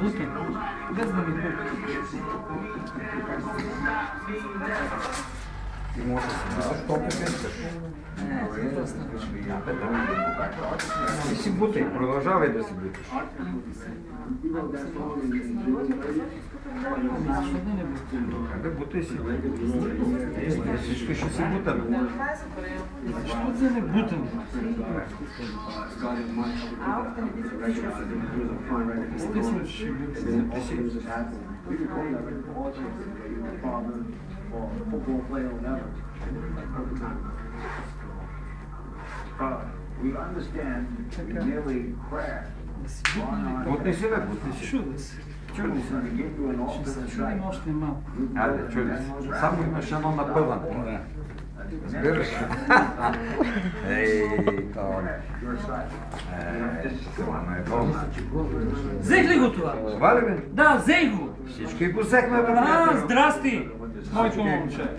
бутам, без да ми бука. Ти можеш да си даваш колко искаш. Ти си бутай, продължавай да си буташ. Защо да не бутам? Абе, бутай си. Всички ще си бутаме. Защо да не бутам? Естествено, че ще бутам. Ти си. Бутни си, бе, бутни си. Чуда се. Чуди се. Ще се чудим още малко. Айде, чуди се. Само имаш едно напъване. Разбираш? Ей, това е болно. Взех ли го това? Това ли бе? Да, взех го! Всички го взехме, бе. Здрасти! Моето момче.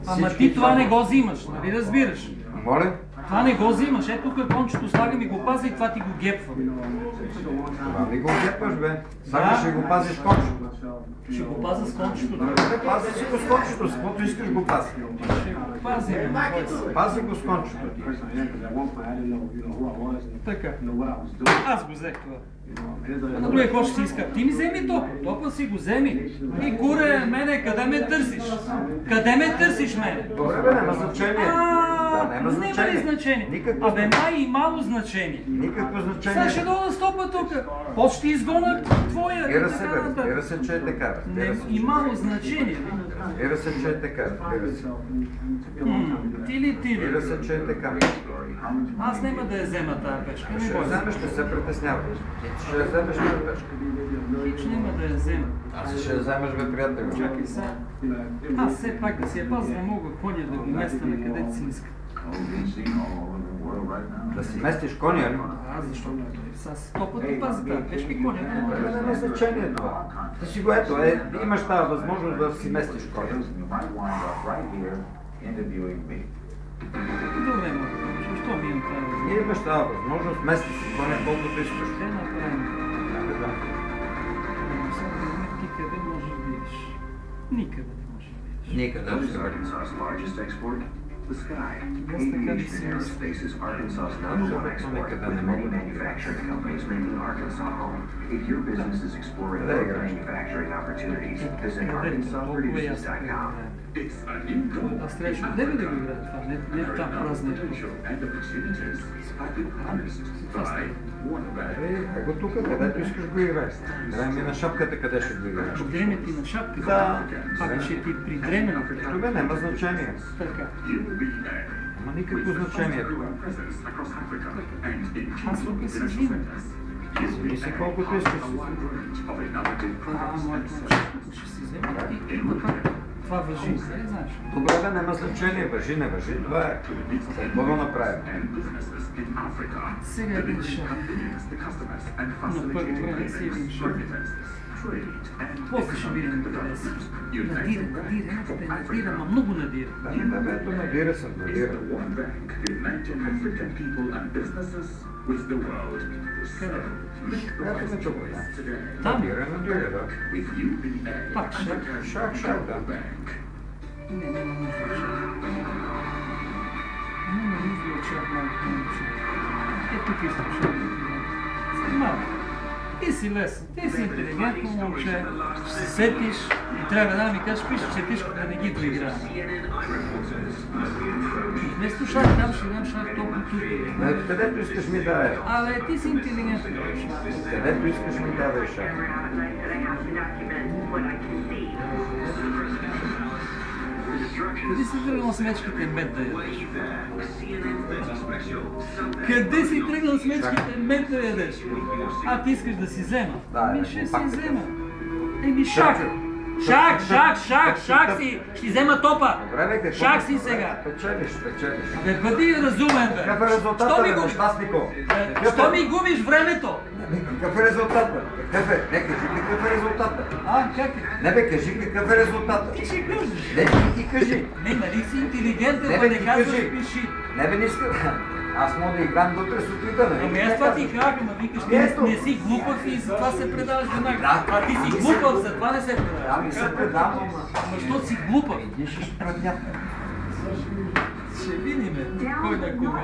Ама ти това не го взимаш, нали разбираш? Моля? Това не го взимаш. Ето тук кончето слагам и го пазя и това ти го гепвам. Това ми го гепваш, бе. Само ще го пазиш кончето. Ще го пазя с кончето. Пази си го с кончето, с каквото искаш го пази. Ще го пазя. Пази го с кончето ти. Така. Аз го взех това. А на другия какво ще си иска? Ти ми вземи топа. Топа си го вземи. И куре, мене, къде ме търсиш? Къде ме търсиш мене? Добре, бе, няма значение. Да, няма Няма ли значение? Никакво Абе, май и мало значение. Никакво значение. Сега ще дойда стопа тук. После ще изгона твоя. Разбира се, бе, разбира се, че е така. И мало значение. Разбира се, че е така. Разбира се. Ти ли? Разбира се, че е така. Аз няма да я взема тази пешка. Не Ще я бойся. вземеш, ще се притесняваш. Ще я вземеш, ще я пешка. Хич няма да я взема. Аз ще я вземеш, бе, приятел. Чакай сега. Аз все пак да си я пазя, мога ходя да го места на където си иска. Да си местиш коня, ли? Защо? С 100 пъти пази тази пешка и коня. Няма значение това. Ти си го ето, имаш тази възможност да си местиш коня. Добре, защо ми имам тази възможност? Ние имаш тази възможност, мести си коня колкото искаш. Ще направим. Да. Ти къде можеш да видиш? Никъде не можеш да видиш. Никъде не се върни. The sky. Aviation Aerospace is Arkansas's number one export, with many manufacturing companies making Arkansas home. If your business is exploring other manufacturing opportunities, visit ArkansasProduces.com. Аз трябваше де ли да го играя това? Не там празния. Ай го тук, където искаш го играеш. Дай ми на шапката къде ще го играеш. Дреме ти на шапката? Да. Пак ще ти придреме на къде? Това няма значение. Така. Няма никакво значение това. Аз тук си взимам. Вземи си колкото искаш. Моето ще си взема и това въжи, не знаеш. Добре, да няма значение, въжи, не въжи. Това е. Какво да направим? Сега един шаг. На първо време си един шаг. После ще видим къде си. Надира, ма много надира. Да, бе, ето надира съм, надира. Къде? Ето ме тук, да. Там? Надира, да. Пак шаг. Шаг, да. Не, няма нужда от шаг. Няма нужда от шаг, малко момче. Ето тук искам шаг. Снимай. Ти си лесен, ти си интелигентно момче, ще се сетиш и трябва да ми кажеш, пише четишко да не ги доиграем. Вместо шаг там ще дам шаг толкова тук. Където искаш ми давай. Абе, ти си интелигентно. Където искаш ми давай шаг. Къде си тръгнал смечките мед да ядеш? Къде си тръгнал смечките мед да ядеш? А, ти искаш да си взема? Ами ще си взема. Еми шак! Шак си! Ще взема топа! Шак си сега! Печелиш. Абе, бъди разумен, бе! Какъв е резултатът, бе, нещастнико? Що ми губиш времето? Какъв е резултатът? Какъв е? Не, кажи какъв е резултатът? Как е? Не бе, кажи какъв е резултатът? Ти ще кажеш. Не, ти кажи. Не, нали си интелигентен, Не но бе, не ти казваш кажи. пиши. Не бе, не искам. Аз мога да играм до утре сутринта, нали? Ами аз това ти казах, ама викаш, ти не си глупав и затова се предаваш веднага. А ти си глупав, затова не се предаваш. Да, не се предавам, Ама защото си глупав. Ти ще спредня. Ще видим кой на кого.